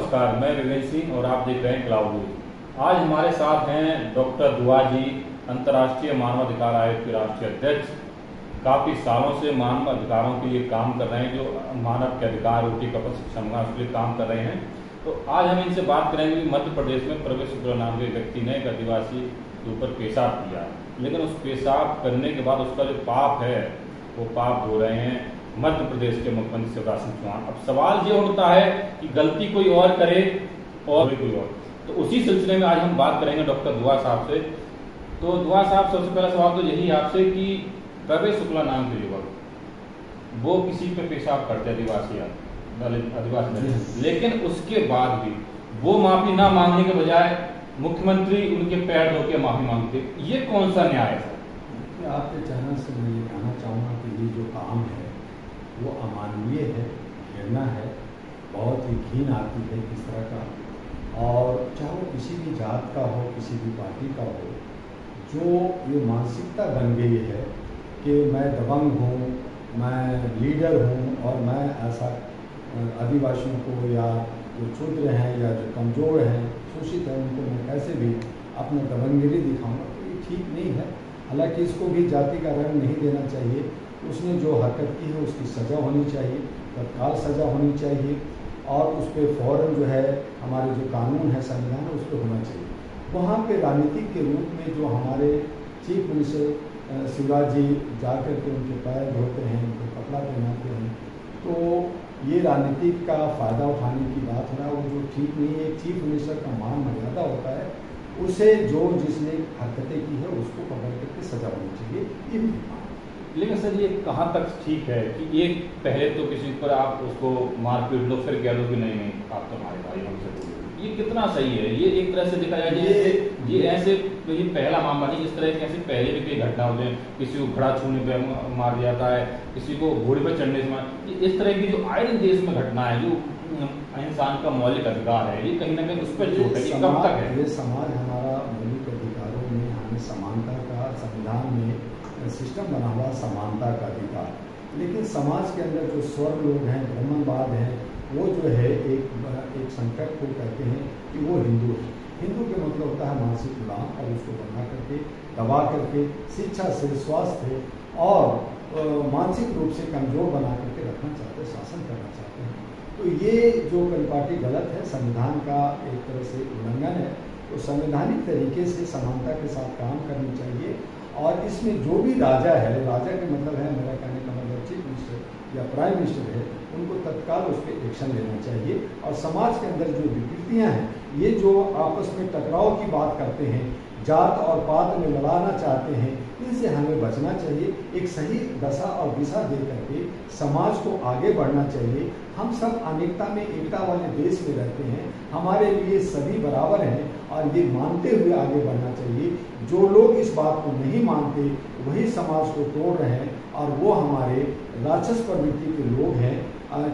नमस्कार, मैं विवेक सिंह और आप देख रहे हैं क्लाउड न्यूज। आज हमारे साथ हैं डॉक्टर दुआ जी, अंतर्राष्ट्रीय मानवाधिकार आयोग के राष्ट्रीय अध्यक्ष। काफ़ी सालों से मानव अधिकारों के लिए काम कर रहे हैं, जो मानव के अधिकार, रोटी कपड़ा शिक्षा उसके लिए काम कर रहे हैं। तो आज हम इनसे बात करेंगे कि मध्य प्रदेश में प्रवेश शुक्ला नाम के व्यक्ति ने एक आदिवासी के ऊपर पेशाब किया, लेकिन उस पेशाब करने के बाद उसका जो पाप है वो पाप धो रहे हैं मध्य प्रदेश के मुख्यमंत्री शिवराज सिंह चौहान। अब सवाल ये उठता है कि गलती कोई और करे और कोई और, तो उसी सिलसिले में आज हम बात करेंगे डॉक्टर दुआ साहब से। तो दुआ साहब, सबसे पहला सवाल तो यही आपसे कि प्रवेश शुक्ला नाम के युवक वो किसी पे पेशाब करते आदिवासी, लेकिन उसके बाद भी वो माफी ना मांगने के बजाय मुख्यमंत्री उनके पैर धो के माफी मांगते, ये कौन सा न्याय है? आपके चैनल से मैं ये कहना चाहूँगा कि ये जो काम है वो अमानवीय है, घृणा है, बहुत ही घिन आती है किस तरह का। और चाहे वो किसी भी जात का हो, किसी भी पार्टी का हो, जो ये मानसिकता बन गई है कि मैं दबंग हूँ, मैं लीडर हूँ और मैं ऐसा आदिवासियों को या जो क्षुद्र हैं या जो कमज़ोर हैं, शोषित हैं, उनको मैं कैसे भी अपना दबंगगिरी दिखाऊंगा, तो ये ठीक नहीं है। हालांकि इसको भी जाति का रंग नहीं देना चाहिए। उसने जो हरकत की है उसकी सज़ा होनी चाहिए, तत्काल सज़ा होनी चाहिए और उस पर फ़ौरन जो है हमारे जो कानून है, संविधान है, उस पर होना चाहिए। वहाँ पे राजनीतिक के रूप में जो हमारे चीफ मिनिस्टर शिवराज जी जा कर के उनके पैर धोते हैं, उनको कपड़ा पहनाते हैं, तो ये राजनीतिक का फ़ायदा उठाने की बात हो रहा है, वो जो ठीक नहीं है। एक चीफ मिनिस्टर का मान मर्यादा होता है, उसे जो जिसने हरकतें की है उसको पकड़ करके सजा होनी चाहिए, ये भी। लेकिन सर, ये कहाँ तक ठीक है कि एक पहले तो किसी पर आप उसको मारपीट लो, फिर कह लो कि नहीं नहीं आप तो हमारे भाई हमसे बोलो, ये कितना सही है? ये एक तरह से देखा जाए ये ऐसे ये पहला मामला नहीं, इस तरह के ऐसे पहले भी कई घटना होते हैं, किसी को घड़ा छूने पर मार दिया जाता है, किसी को घोड़े पर चढ़ने से मार, इस तरह की जो आए दिन देश में घटना है, जो इंसान का मौलिक अधिकार है, ये कहीं ना कहीं उस पर चोट है। ये कब तक है? ये समाज हमारा मौलिक अधिकारों में हमें समानता का, संविधान में सिस्टम बना हुआ समानता का अधिकार, लेकिन समाज के अंदर जो स्वर्ग लोग हैं, ब्राह्मणवाद हैं, वो जो है एक संकट को कहते हैं कि वो हिंदू है। हिंदू के मतलब होता है मानसिक गुलाम, और उसको बना करके, दबा करके, शिक्षा से, स्वास्थ्य और मानसिक रूप से कमजोर बना करके रखना चाहते हैं, शासन करना चाहते हैं। तो ये जो परिपाटी गलत है, संविधान का एक तरह से उल्लंघन है। तो संवैधानिक तरीके से समानता के साथ काम करनी चाहिए। और इसमें जो भी राजा है, राजा के मतलब है, मेरा कहने का मतलब चीफ मिनिस्टर या प्राइम मिनिस्टर है, उनको तत्काल उस पर एक्शन लेना चाहिए। और समाज के अंदर जो विकृतियां हैं, ये जो आपस में टकराव की बात करते हैं, जात और पात में लड़ाना चाहते हैं, इनसे हमें बचना चाहिए। एक सही दशा और दिशा दे करके समाज को आगे बढ़ना चाहिए। हम सब अनेकता में एकता वाले देश में रहते हैं, हमारे लिए सभी बराबर हैं और ये मानते हुए आगे बढ़ना चाहिए। जो लोग इस बात को नहीं मानते वही समाज को तोड़ रहे हैं, और वो हमारे राक्षस प्रवृत्ति के लोग हैं,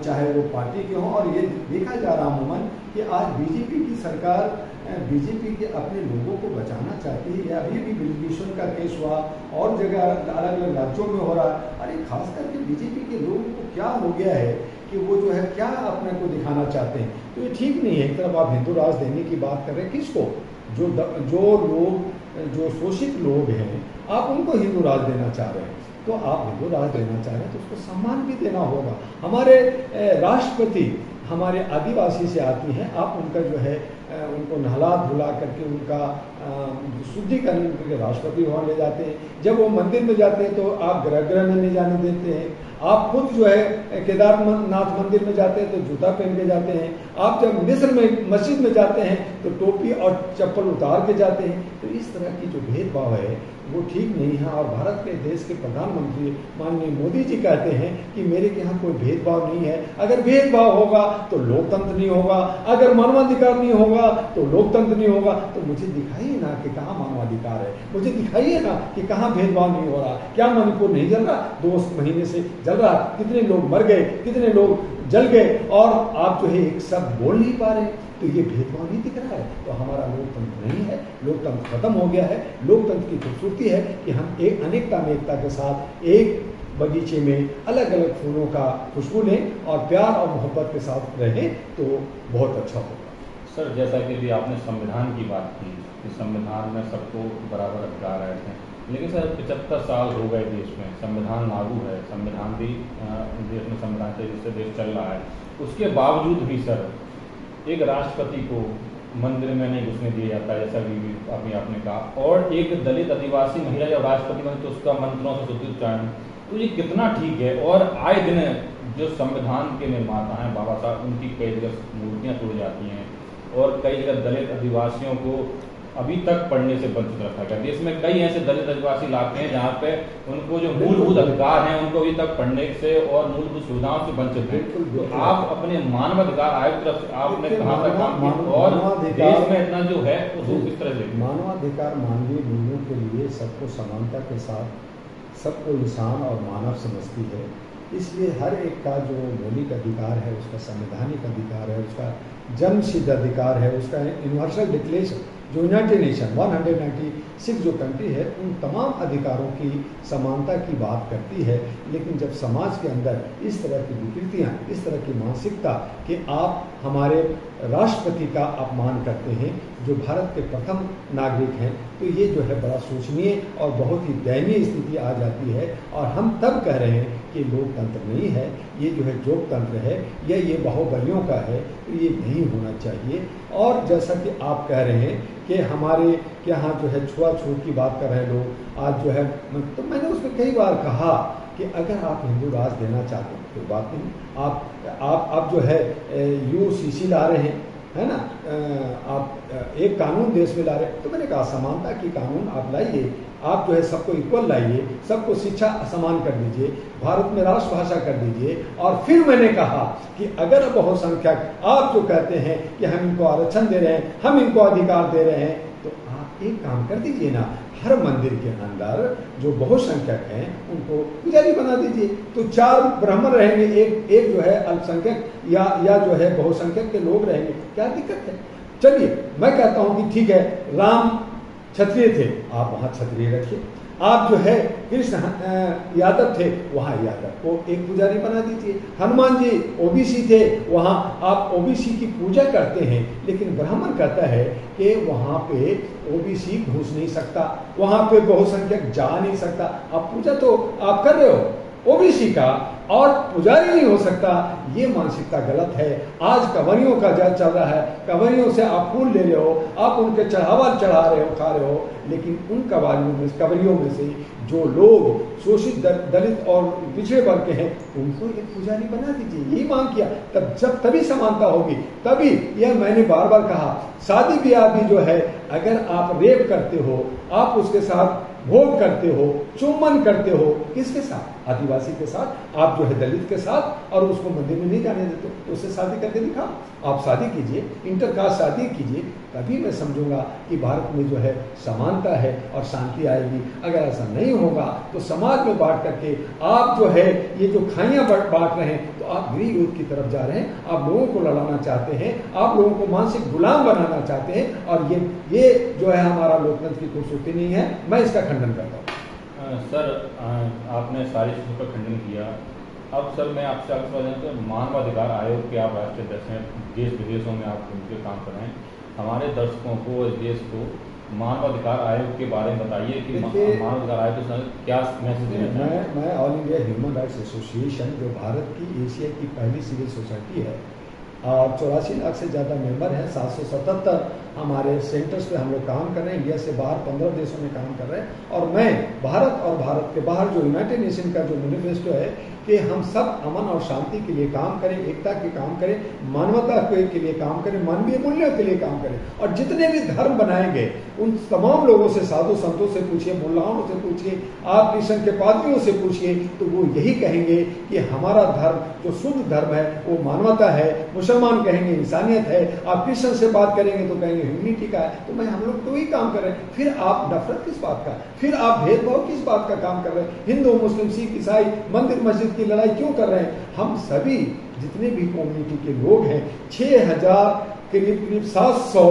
चाहे वो पार्टी के हों। और ये देखा जा रहा अमूमन कि आज बीजेपी की सरकार, बीजेपी के अपने लोगों को बचाना चाहती है। या अभी भी ब्रिजभूषण का केस हुआ और जगह अलग अलग राज्यों में हो रहा है। अरे खास करके बीजेपी के लोगों को क्या हो गया है कि वो जो है क्या अपने को दिखाना चाहते हैं, तो ये ठीक नहीं है। एक तरफ आप हिंदू राज देने की बात कर रहे हैं, किसको? जो लोग, जो शोषित लोग हैं, आप उनको हिंदू राज देना चाह रहे हैं। तो आप हिंदू राज देना चाह रहे हैं तो उसको सम्मान भी देना होगा। हमारे राष्ट्रपति हमारे आदिवासी से आती हैं, आप उनका जो है उनको नहला धुला करके उनका शुद्धिकरण करके राष्ट्रपति भवन ले जाते हैं। जब वो मंदिर में जाते हैं तो आप गृह में नहीं जाने देते हैं। आप खुद जो है केदारनाथ मंदिर में जाते हैं तो जूता पहन के जाते हैं। आप जब मिस्र में मस्जिद में जाते हैं तो टोपी और चप्पल उतार के जाते हैं। तो इस तरह की जो भेदभाव है वो ठीक नहीं है। और भारत के देश के प्रधानमंत्री माननीय मोदी जी कहते हैं कि मेरे के यहाँ कोई भेदभाव नहीं है। अगर भेदभाव होगा तो लोकतंत्र नहीं होगा, अगर मानवाधिकार नहीं होगा तो लोकतंत्र नहीं होगा। तो मुझे दिखाइए ना कि कहाँ मानवाधिकार है, मुझे दिखाइए ना कि कहाँ भेदभाव नहीं हो रहा। क्या मणिपुर नहीं जल रहा? 2 महीने से जल रहा। कितने लोग मर गए, कितने लोग जल गए, और आप जो है एक शब्द बोल नहीं पा रहे। तो ये भेदभाव नहीं दिख रहा है, तो हमारा लोकतंत्र नहीं है, लोकतंत्र खत्म हो गया है। लोकतंत्र की खूबसूरती है कि हम एक अनेकता में एकता के साथ एक बगीचे में अलग अलग फूलों का खुशबू लें और प्यार और मोहब्बत के साथ रहें तो बहुत अच्छा होगा। सर, जैसा कि भी आपने संविधान की बात की कि संविधान में सबको बराबर अधिकार आए थे, लेकिन सर 75 साल हो गए देश में, संविधान लागू है, संविधान भी देश में संविधान से जिससे देश चल रहा है, उसके बावजूद भी सर एक राष्ट्रपति को मंदिर में नहीं घुसने दिया जाता है, जैसा कि अभी आपने कहा, और एक दलित आदिवासी महिला जब राष्ट्रपति बने तो उसका मंत्रों से शुद्ध उच्चारण, तो ये कितना ठीक है। और आए दिन जो संविधान के निर्माता हैं बाबा साहब, उनकी कई जगह मूर्तियाँ तोड़ जाती हैं और कई जगह दलित आदिवासियों को अभी तक पढ़ने से वंचित रखा गया। देश में कई ऐसे दलित आदिवासी इलाके हैं जहाँ पे उनको जो मूलभूत अधिकार हैं उनको अभी तक पढ़ने से और मूलभूत सुविधाओं से वंचित हैं। तो आप अपने मानवाधिकार आयोग की तरफ से आपने कहाँ तक काम किया और देश में इतना जो है वो किस तरह से? मानवाधिकार मानवीय मूल्यों के लिए सबको समानता के साथ सबको इंसान और मानव समझती है, इसलिए हर एक का जो मौलिक अधिकार है, उसका संवैधानिक अधिकार है, उसका जन्मसिद्ध अधिकार है, उसका यूनिवर्सल डिक्लेरेशन जो यूनाइटेड नेशन 196 जो कंट्री है, उन तमाम अधिकारों की समानता की बात करती है। लेकिन जब समाज के अंदर इस तरह की विकृतियाँ, इस तरह की मानसिकता कि आप हमारे राष्ट्रपति का अपमान करते हैं जो भारत के प्रथम नागरिक हैं, तो ये जो है बड़ा सोचनीय और बहुत ही दयनीय स्थिति आ जाती है। और हम तब कह रहे हैं कि लोकतंत्र नहीं है, ये जो है जोगतंत्र है या ये बाहुबलियों का है, तो ये नहीं होना चाहिए। और जैसा कि आप कह रहे हैं कि हमारे यहाँ जो है छुआछूत की बात कर रहे हैं लोग आज जो है, तो मैंने उसमें कई बार कहा कि अगर आप हिंदू राज देना चाहते हैं तो बात नहीं, आप जो है यूसीसी ला रहे हैं, है ना, आप एक कानून देश में ला रहे हैं, तो मैंने कहा समानता की कानून आप लाइए, आप जो है सबको इक्वल लाइए, सबको शिक्षा समान कर दीजिए, भारत में राष्ट्रभाषा कर दीजिए। और फिर मैंने कहा कि अगर बहुसंख्यक आप जो कहते हैं कि हम इनको आरक्षण दे रहे हैं, हम इनको अधिकार दे रहे हैं, तो आप एक काम कर दीजिए ना, हर मंदिर के अंदर जो बहुसंख्यक हैं उनको पुजारी बना दीजिए, तो 4 ब्राह्मण रहेंगे, एक जो है अल्पसंख्यक या जो है बहुसंख्यक के लोग रहेंगे, क्या दिक्कत है? चलिए मैं कहता हूं कि ठीक है, राम क्षत्रिय थे, आप वहां क्षत्रिय रखिए, आप जो है कृष्ण यादव थे, वहां यादव को एक पुजारी बना दीजिए, हनुमान जी ओबीसी थे, वहां आप ओबीसी की पूजा करते हैं, लेकिन ब्राह्मण कहता है कि वहां पे ओबीसी घुस नहीं सकता, वहां पे बहुसंख्यक जा नहीं सकता। आप पूजा तो आप कर रहे हो ओबीसी का और पुजारी नहीं हो सकता, ये मानसिकता गलत है। आज कंवरियों का जात चल रहा है, कंवरियों से आप फूल ले रहे हो, आप उनके चढ़ावा चढ़ा रहे हो, खा रहे हो, लेकिन उन कंवरियों में से जो लोग शोषित दलित और पिछड़े वर्ग के हैं उनको एक पुजारी बना दीजिए, यही मांग किया। तभी समानता होगी, तभी। यह मैंने बार बार कहा, शादी ब्याह भी जो है, अगर आप रेप करते हो, आप उसके साथ भोग करते हो, चुम्बन करते हो, किसके साथ? आदिवासी के साथ, आप जो है दलित के साथ, और उसको मंदिर में नहीं जाने देते, तो उससे शादी करके दिखाओ। आप शादी कीजिए, इंटरकास्ट शादी कीजिए, तभी मैं समझूंगा कि भारत में जो है समानता है और शांति आएगी। अगर ऐसा नहीं होगा तो समाज में बांट करके आप जो है ये जो खाइयां बांट रहे हैं, तो आप गृह युद्ध की तरफ जा रहे हैं, आप लोगों को लड़ाना चाहते हैं, आप लोगों को मानसिक गुलाम बनाना चाहते हैं, और ये जो है हमारा लोकतंत्र की खूबसूरती नहीं है। मैं इसका खंडन करता हूँ। सर, आपने सारी चीज़ों का खंडन किया। अब सर मैं आपसे आगे सवाल जानता हूँ, मानवाधिकार आयोग के आप राष्ट्रीय अध्यक्ष हैं, देश विदेशों में आप उनके काम कर रहे हैं, हमारे दर्शकों को, इस देश को मानवाधिकार आयोग के बारे में बताइए कि मानवाधिकार आयोग के क्या मैसेज देना है? मैं all India human rights association, जो भारत की एशिया की पहली सिविल सोसाइटी है और 84 लाख से ज़्यादा मेंबर हैं, 777 हमारे सेंटर्स पे हम लोग काम कर रहे हैं, इंडिया से बाहर 15 देशों में काम कर रहे हैं। और मैं भारत और भारत के बाहर जो यूनाइटेड नेशन का जो मैनिफेस्टो है कि हम सब अमन और शांति के लिए काम करें, एकता के काम करें, मानवता के लिए काम करें, मानवीय मूल्यों के लिए काम करें, और जितने भी धर्म बनाएंगे उन तमाम लोगों से, साधु संतों से पूछिए, मुल्लाओं से पूछिए, आप कृष्ण के पादरियों से पूछिए, तो वो यही कहेंगे कि हमारा धर्म जो शुद्ध धर्म है वो मानवता है। मुसलमान कहेंगे इंसानियत है, आप कृष्ण से बात करेंगे तो कहेंगे ह्यूमनिटी का है। तो मैं हम लोग तो वही काम कर रहे हैं, फिर आप नफरत किस बात का, फिर आप भेदभाव किस बात का काम कर रहे हैं? हिंदू मुस्लिम सिख ईसाई मंदिर मस्जिद की लड़ाई क्यों कर रहे हैं? हम सभी जितने भी कम्युनिटी के लोग हैं, 6000 करीब 700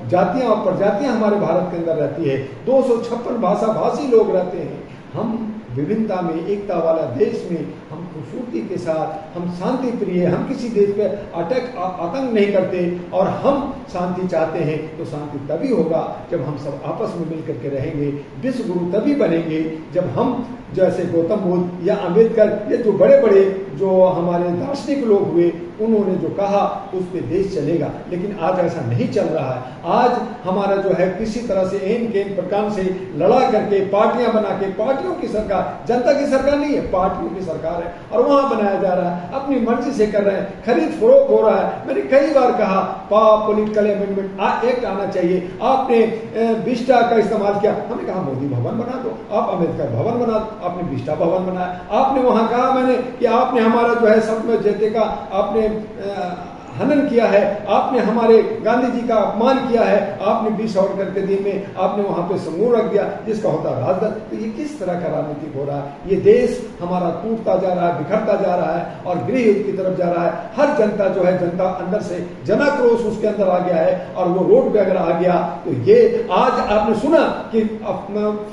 जातियां और प्रजातियां हमारे भारत के अंदर रहती है, 256 भाषा भाषी लोग रहते हैं। हम विभिन्नता में, एकता वाला देश में हम खूबसूरती के साथ, हम शांति प्रिय, हम किसी देश पे आतंक नहीं करते और हम शांति चाहते हैं, तो शांति तभी होगा जब हम सब आपस में मिलकर के रहेंगे। विश्व गुरु तभी बनेंगे जब हम जैसे गौतम बुद्ध या अम्बेडकर, ये जो बड़े बड़े जो हमारे दार्शनिक लोग हुए, उन्होंने जो कहा उस पे देश चलेगा। लेकिन आज ऐसा नहीं चल रहा है। आज हमारा जो है किसी तरह से एन केन प्रकार से लड़ा करके पार्टियां बना के, पार्टियों की सरकार, जनता की सरकार नहीं है, पार्टियों की सरकार है, और वहां बनाया जा रहा है, अपनी मर्जी से कर रहे हैं, खरीद फरोख्त हो रहा है। मैंने कई बार कहा पॉलिटिकल अमेंडमेंट एक्ट आना चाहिए। आपने बिस्टा का इस्तेमाल किया, हमने कहा मोदी भवन बना दो, आप अम्बेडकर भवन बना दो, आपने बिस्टा भवन बनाया। आपने वहां कहा मैंने कि आपने हमारा जो है सपना जेते का आपने हनन किया है, आपने हमारे गांधी जी का अपमान किया है, आपने 20 और करके दिए में आपने वहां पे समूह रख दिया जिसका होता राजदंड। तो ये किस तरह का राजनीतिक हो रहा है? ये देश हमारा टूटता जा रहा है, बिखरता जा रहा है और गृह युद्ध की तरफ जा रहा है। हर जनता जो है, जनता अंदर से जनाक्रोश उसके अंदर आ गया है और वो रोड पे अगर आ गया तो ये आज आपने सुना कि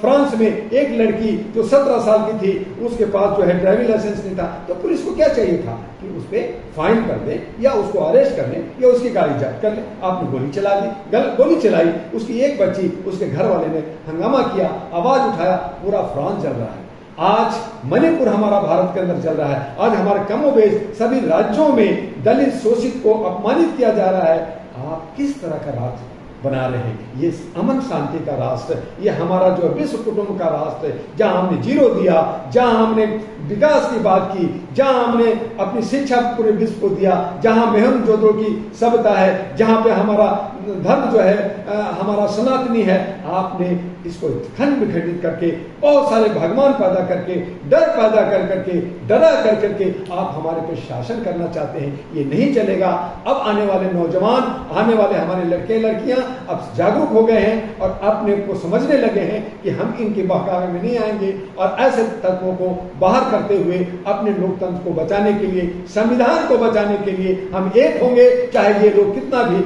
फ्रांस में एक लड़की जो 17 साल की थी, उसके पास जो है ड्राइविंग लाइसेंस नहीं था, तो पुलिस को क्या चाहिए था कि उस पर फाइन कर दे या उसको अरेस्ट कर ले या उसकी गाड़ी जब्त कर ले। आपने गोली चला दी, गोली चलाई, उसकी एक बच्ची, उसके घर वाले ने हंगामा किया, आवाज उठाया, पूरा फ्रांस जल रहा है। आज मणिपुर हमारा भारत के अंदर चल रहा है। आज हमारे कमोबेश सभी राज्यों में दलित शोषित को अपमानित किया जा रहा है। आप किस तरह का राज्य बना रहे हैं? ये अमन शांति का राष्ट्र, ये हमारा जो विश्व कुटुंब का राष्ट्र है, जहां हमने जीरो दिया, जहां हमने विकास की बात की, जहां हमने अपनी शिक्षा पूरे विश्व को दिया, जहां मेहनत जोधों की सभ्यता है, जहां पे हमारा धर्म जो है हमारा सनातनी है, आपने इसको खंड विखंडित करके बहुत सारे भगवान पैदा करके, डर पैदा कर करके, डरा कर करके आप हमारे पे शासन करना चाहते हैं। ये नहीं चलेगा। अब आने वाले नौजवान, आने वाले हमारे लड़के लड़कियां अब जागरूक हो गए हैं और अपने को समझने लगे हैं कि हम इनके बहकावे में नहीं आएंगे और ऐसे तत्वों को बाहर करते हुए अपने लोकतंत्र को बचाने के लिए, संविधान को बचाने के लिए हम एक होंगे। चाहे ये लोग कितना भी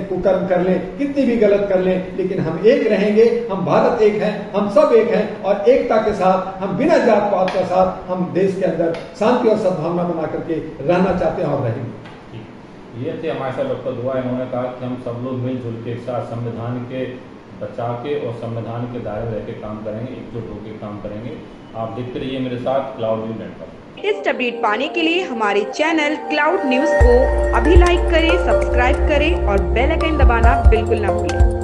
कुकर्म कर लें, कितनी भी गलत कर लें, लेकिन हम एक रहेंगे। हम भारत एक है, हम सब एक हैं और एकता के साथ हम बिना जात पात के साथ हम देश के अंदर शांति और सद्भावना बना करके रहना चाहते हैं और रहेंगे। ये थे हमारे साथ डॉक्टर दुआ। इन्होंने कहा कि हम सब लोग मिलजुल के एक साथ संविधान के बचा के और संविधान के दायरे में रह के काम करेंगे, एकजुट होकर काम करेंगे। आप देखते रहिए मेरे साथ cloud news network. Latest update पाने के लिए हमारे चैनल क्लाउड न्यूज को अभी लाइक करें, सब्सक्राइब करें और बेल आइकन दबाना बिल्कुल ना भूलें।